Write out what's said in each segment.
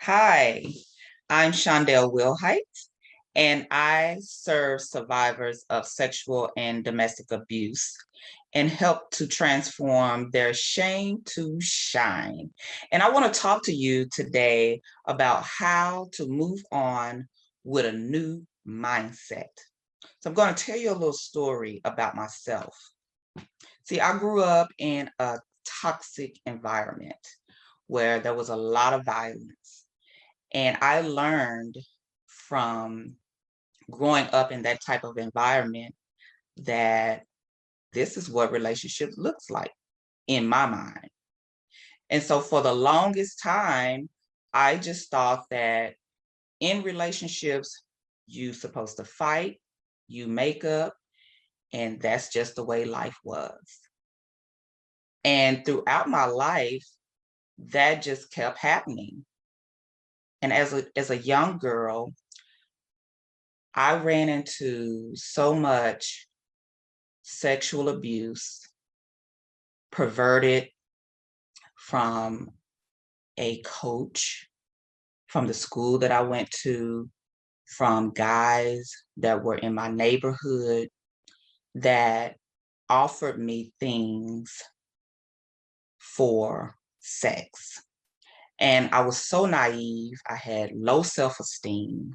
Hi, I'm Shondell Wilhite, and I serve survivors of sexual and domestic abuse and help to transform their shame to shine. And I want to talk to you today about how to move on with a new mindset. So I'm going to tell you a little story about myself. See, I grew up in a toxic environment where there was a lot of violence. And I learned from growing up in that type of environment that this is what relationship looks like in my mind. And so for the longest time, I just thought that in relationships, you're supposed to fight, you make up, and that's just the way life was. And throughout my life, that just kept happening. And as a young girl, I ran into so much sexual abuse, perverted from a coach, from the school that I went to, from guys that were in my neighborhood that offered me things for sex. And I was so naive. I had low self esteem.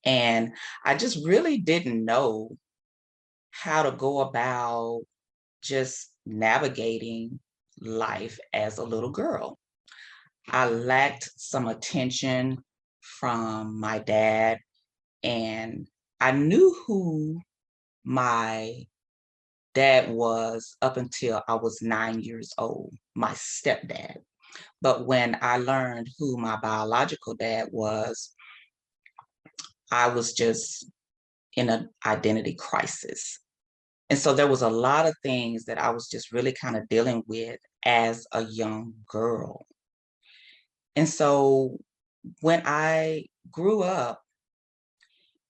And I just really didn't know how to go about just navigating life as a little girl. I lacked some attention from my dad, and I knew who my dad was up until I was 9 years old, my stepdad. But when I learned who my biological dad was, I was just in an identity crisis. And so there was a lot of things that I was just really kind of dealing with as a young girl. And so when I grew up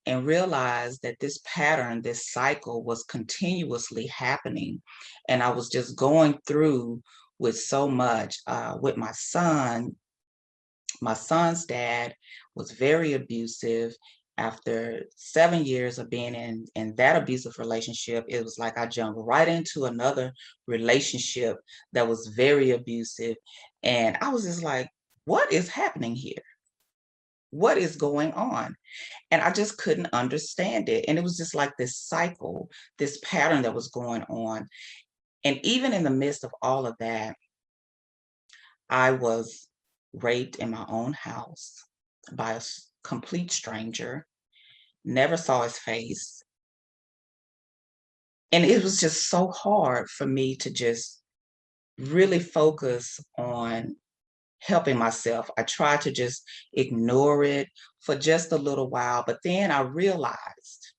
and realized that this pattern, this cycle was continuously happening, and I was just going through with so much with my son's dad was very abusive. After 7 years of being in that abusive relationship, it was like I jumped right into another relationship that was very abusive. And I was just like, what is happening here? What is going on? And I just couldn't understand it. And it was just like this cycle, this pattern that was going on. And even in the midst of all of that, I was raped in my own house by a complete stranger, never saw his face. And it was just so hard for me to just really focus on helping myself. I tried to just ignore it for just a little while, but then I realized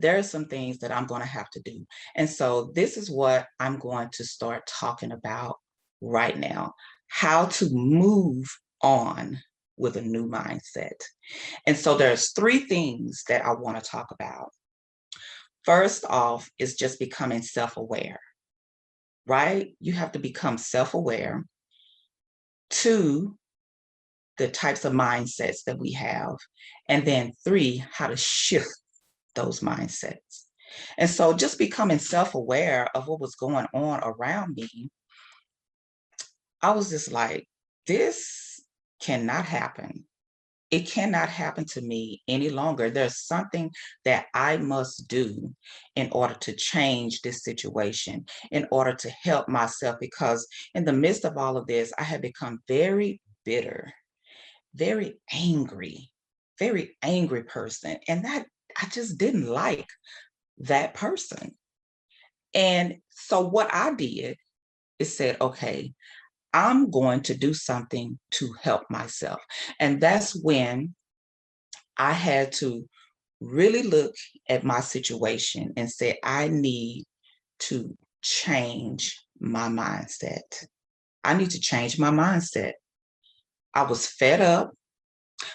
there are some things that I'm going to have to do. And so this is what I'm going to start talking about right now, how to move on with a new mindset. And so there's three things that I want to talk about. First off is just becoming self-aware, right? You have to become self-aware. Two, the types of mindsets that we have. And then three, how to shift those mindsets. And so just becoming self-aware of what was going on around me, I was just like, this cannot happen. It cannot happen to me any longer. There's something that I must do in order to change this situation, in order to help myself, because in the midst of all of this, I had become very bitter, very angry person. And that I just didn't like that person. And so what I did is said, okay, I'm going to do something to help myself. And that's when I had to really look at my situation and say, I need to change my mindset. I need to change my mindset. I was fed up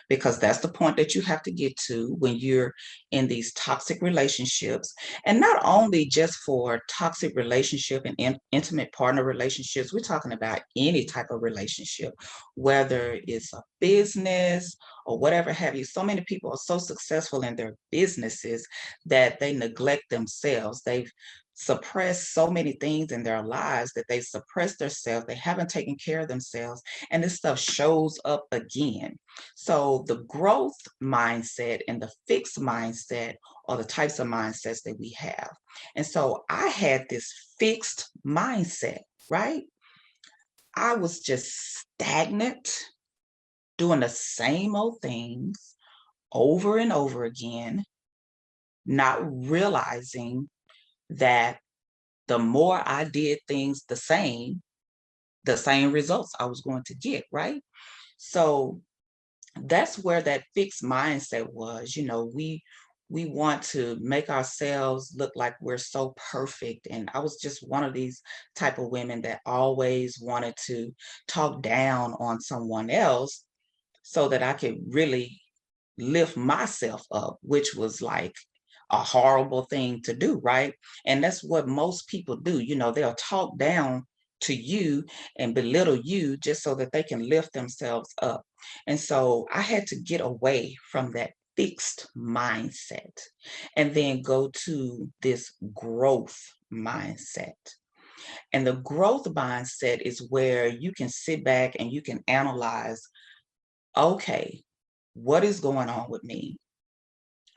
because that's the point that you have to get to when you're in these toxic relationships. And not only just for toxic relationship and intimate partner relationships, we're talking about any type of relationship, whether it's a business or whatever have you. So many people are so successful in their businesses that they neglect themselves. They've suppressed so many things in their lives that they suppress themselves. They haven't taken care of themselves, and this stuff shows up again. So the growth mindset and the fixed mindset are the types of mindsets that we have. And so I had this fixed mindset, right? I was just stagnant, doing the same old things over and over again, not realizing that the more I did things the same results I was going to get, right? So that's where that fixed mindset was. We want to make ourselves look like we're so perfect, and I was just one of these type of women that always wanted to talk down on someone else so that I could really lift myself up, which was like a horrible thing to do, right? And that's what most people do. They'll talk down to you and belittle you just so that they can lift themselves up. And so I had to get away from that fixed mindset and then go to this growth mindset. And the growth mindset is where you can sit back and you can analyze, okay, what is going on with me?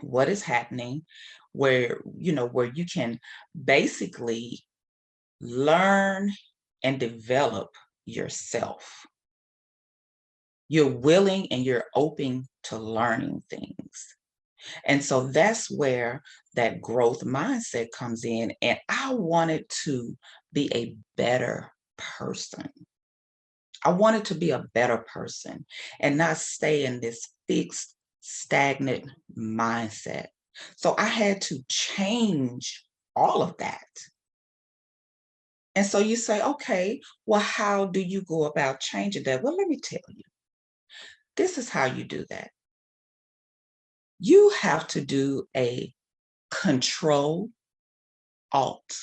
What is happening? Where you can basically learn and develop yourself. You're willing and you're open to learning things. And so that's where that growth mindset comes in. And I wanted to be a better person. I wanted to be a better person and not stay in this fixed, stagnant mindset. So I had to change all of that. And so you say, okay, well, how do you go about changing that? Well, let me tell you, this is how you do that. You have to do a control, alt,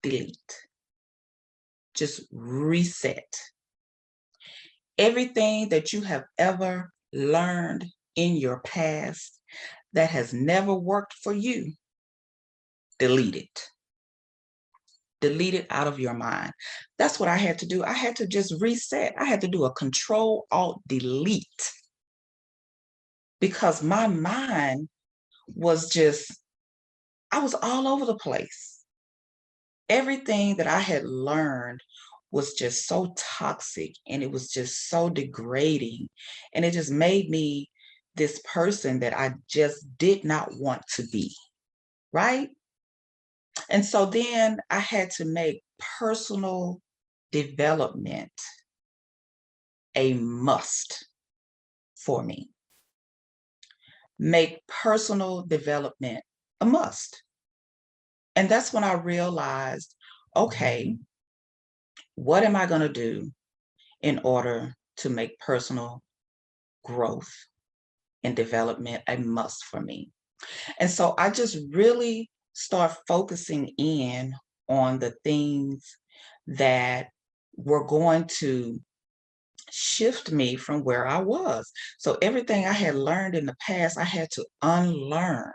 delete. Just reset everything that you have ever learned in your past that has never worked for you. Delete it. Delete it out of your mind. That's what I had to do. I had to just reset. I had to do a control, alt, delete because my mind was just, I was all over the place. Everything that I had learned was just so toxic and it was just so degrading. And it just made me this person that I just did not want to be. Right. And so then I had to make personal development a must for me. Make personal development a must. And that's when I realized, okay, what am I going to do in order to make personal growth and development a must for me? And so I just really start focusing in on the things that were going to shift me from where I was. So everything I had learned in the past, I had to unlearn.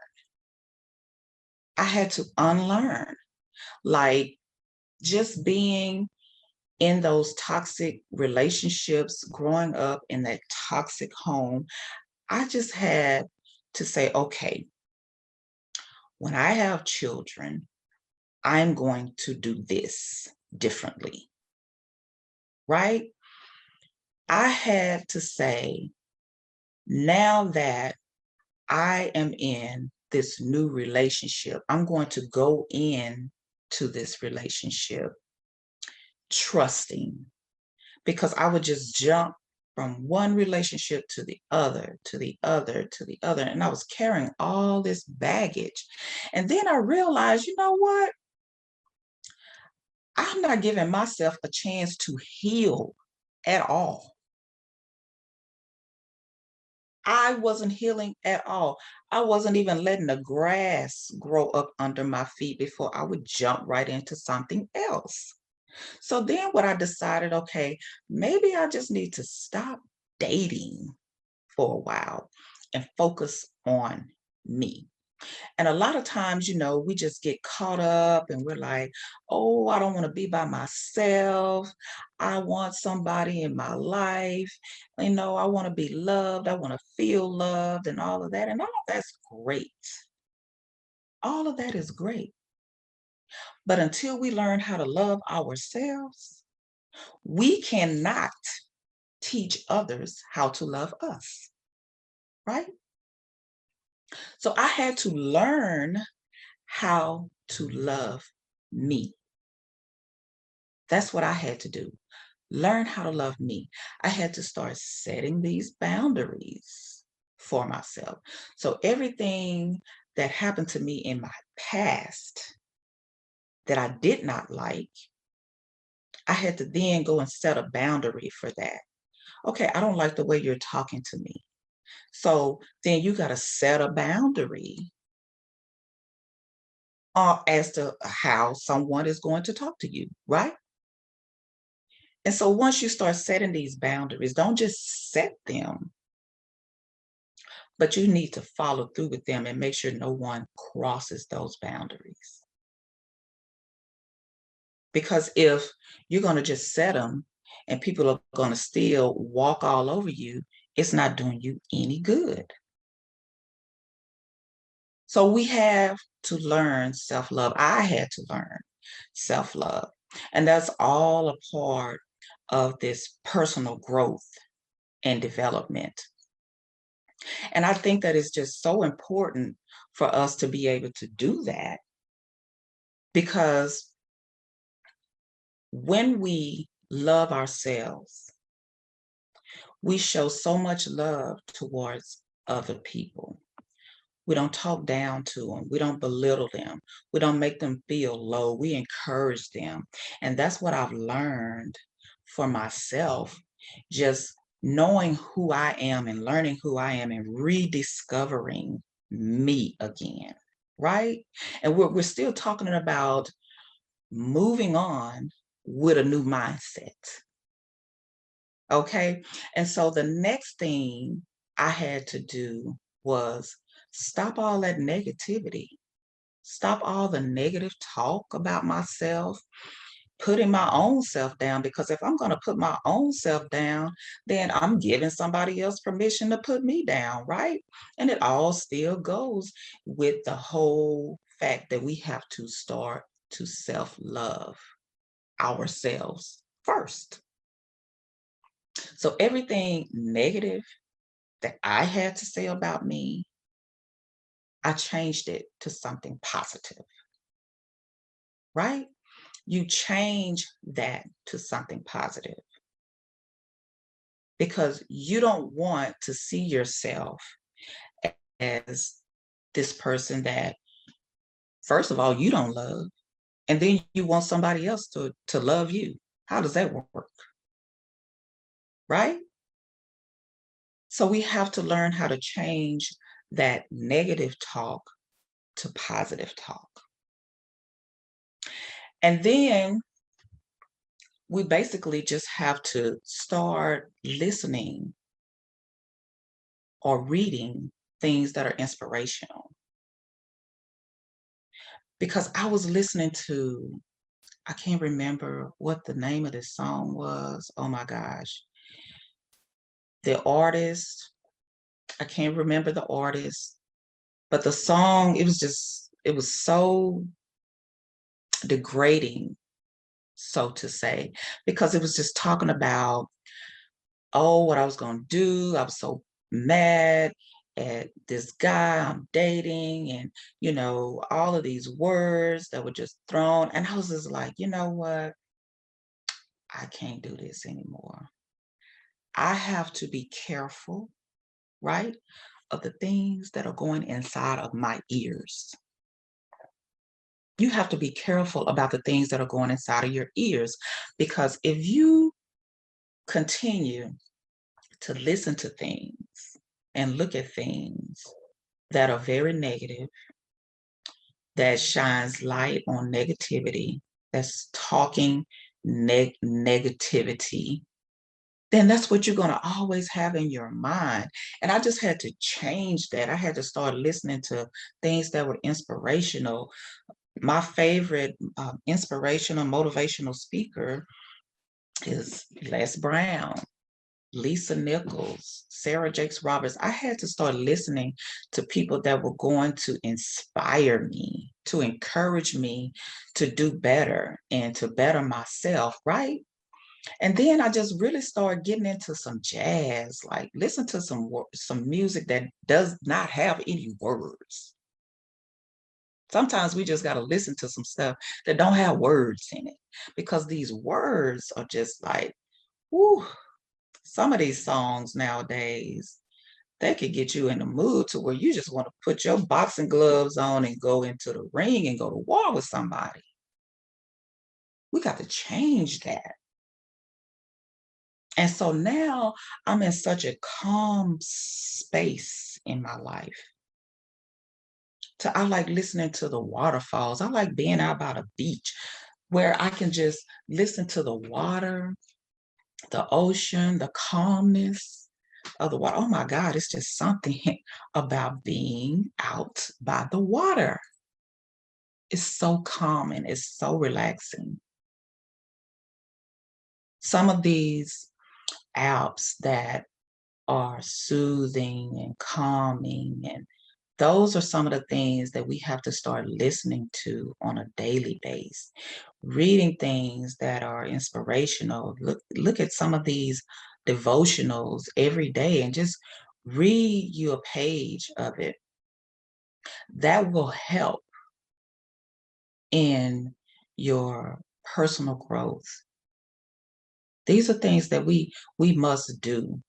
I had to unlearn. Like just being in those toxic relationships, growing up in that toxic home, I just had to say, okay, when I have children, I'm going to do this differently, right? I had to say, now that I am in this new relationship, I'm going to go in to this relationship trusting, because I would just jump from one relationship to the other, to the other, to the other. And I was carrying all this baggage. And then I realized, you know what? I'm not giving myself a chance to heal at all. I wasn't healing at all. I wasn't even letting the grass grow up under my feet before I would jump right into something else. So then what I decided, okay, maybe I just need to stop dating for a while and focus on me. And a lot of times, we just get caught up and we're like, oh, I don't want to be by myself. I want somebody in my life. I want to be loved. I want to feel loved and all of that. And all of that's great. All of that is great. But until we learn how to love ourselves, we cannot teach others how to love us, right? So I had to learn how to love me. That's what I had to do. Learn how to love me. I had to start setting these boundaries for myself. So everything that happened to me in my past that I did not like, I had to then go and set a boundary for that. Okay, I don't like the way you're talking to me. So then you got to set a boundary as to how someone is going to talk to you, right? And so once you start setting these boundaries, don't just set them, but you need to follow through with them and make sure no one crosses those boundaries. Because if you're going to just set them and people are going to still walk all over you, it's not doing you any good. So we have to learn self love. I had to learn self love. And that's all a part of this personal growth and development. And I think that it's just so important for us to be able to do that because when we love ourselves, we show so much love towards other people. We don't talk down to them. We don't belittle them. We don't make them feel low. We encourage them. And that's what I've learned for myself, just knowing who I am and learning who I am and rediscovering me again, right? And we're still talking about moving on with a new mindset. Okay. And so the next thing I had to do was stop all that negativity, stop all the negative talk about myself, putting my own self down. Because if I'm going to put my own self down, then I'm giving somebody else permission to put me down, right? And it all still goes with the whole fact that we have to start to self love ourselves first. So everything negative that I had to say about me, I changed it to something positive, right? You change that to something positive because you don't want to see yourself as this person that, first of all, you don't love, and then you want somebody else to love you. How does that work? Right? So we have to learn how to change that negative talk to positive talk. And then we basically just have to start listening or reading things that are inspirational. Because I was listening to, I can't remember what the name of this song was. Oh my gosh. The artist, I can't remember the artist, but the song, it was so degrading, so to say, because it was just talking about, oh, what I was going to do. I was so mad at this guy I'm dating, and, all of these words that were just thrown. And I was just like, you know what? I can't do this anymore. I have to be careful, right, of the things that are going inside of my ears. You have to be careful about the things that are going inside of your ears because if you continue to listen to things and look at things that are very negative, that shines light on negativity, that's talking negativity, then that's what you're going to always have in your mind. And I just had to change that. I had to start listening to things that were inspirational. My favorite inspirational, motivational speaker is Les Brown, Lisa Nichols, Sarah Jakes Roberts. I had to start listening to people that were going to inspire me, to encourage me to do better and to better myself, right? And then I just really started getting into some jazz, like listen to some music that does not have any words. Sometimes we just got to listen to some stuff that don't have words in it because these words are just like, whoo, some of these songs nowadays, they could get you in the mood to where you just want to put your boxing gloves on and go into the ring and go to war with somebody. We got to change that. And so now I'm in such a calm space in my life. I like listening to the waterfalls. I like being out by the beach where I can just listen to the water, the ocean, the calmness of the water. Oh my God, it's just something about being out by the water. It's so calming, it's so relaxing. Some of these apps that are soothing and calming, and those are some of the things that we have to start listening to on a daily basis. Reading things that are inspirational. Look at some of these devotionals every day and just read you a page of it. That will help in your personal growth. These are things that we must do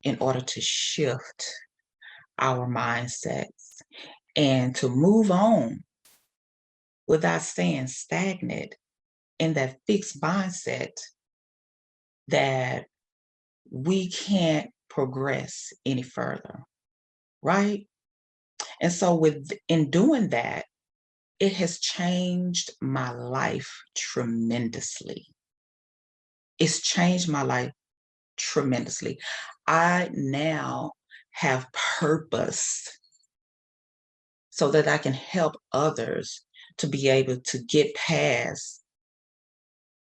in order to shift our mindsets and to move on without staying stagnant in that fixed mindset that we can't progress any further, right? And so in doing that, it has changed my life tremendously. It's changed my life tremendously. I now have purpose so that I can help others to be able to get past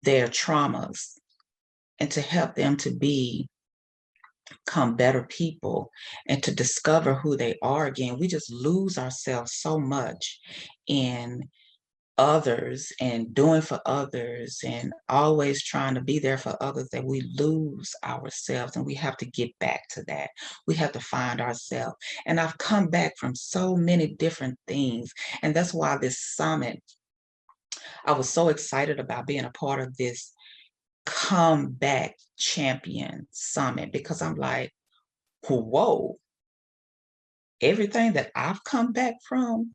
their traumas and to help them to become better people and to discover who they are again. We just lose ourselves so much in others and doing for others and always trying to be there for others that we lose ourselves, and we have to get back to that. We have to find ourselves. And I've come back from so many different things, and that's why this summit, I was so excited about being a part of this comeback champion summit, because I'm like, whoa, everything that I've come back from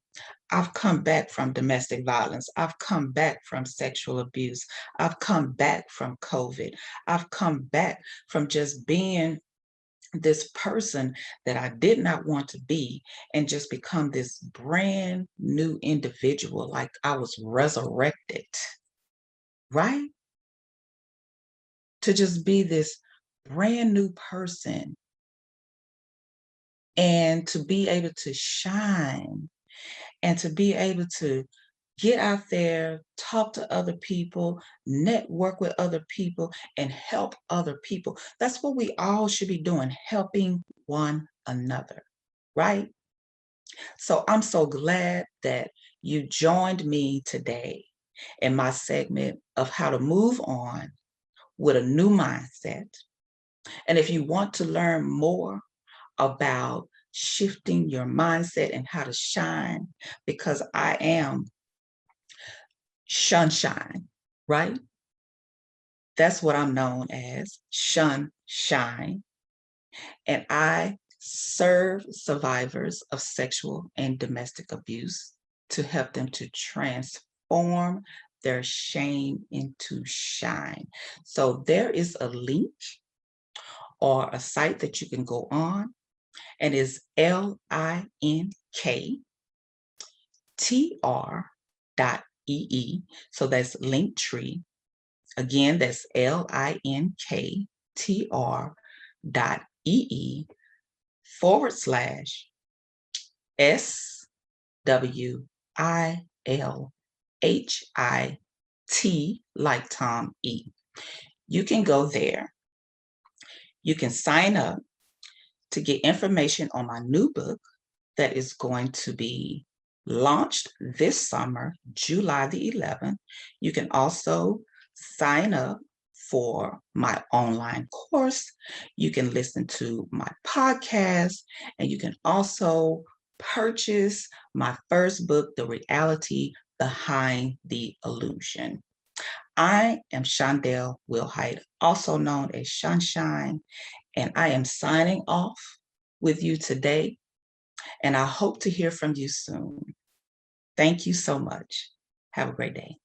domestic violence. I've come back from sexual abuse. I've come back from COVID. I've come back from just being this person that I did not want to be and just become this brand new individual, like I was resurrected, right? To just be this brand new person and to be able to shine and to be able to get out there, talk to other people, network with other people, and help other people. That's what we all should be doing, helping one another, right? So I'm so glad that you joined me today in my segment of how to move on with a new mindset. And if you want to learn more about shifting your mindset and how to shine, because I am Sunshine, right? That's what I'm known as, Sunshine. And I serve survivors of sexual and domestic abuse to help them to transform their shame into shine. So there is a link or a site that you can go on and it's linktr.ee. So that's Linktree. Again, that's linktr.ee/SWILHIT, like Tom E. You can go there. You can sign up to get information on my new book that is going to be launched this summer, July the 11th. You can also sign up for my online course. You can listen to my podcast, and you can also purchase my first book, The Reality Behind the Illusion. I am Shondell Wilhite, also known as Sunshine, and I am signing off with you today, and I hope to hear from you soon. Thank you so much. Have a great day.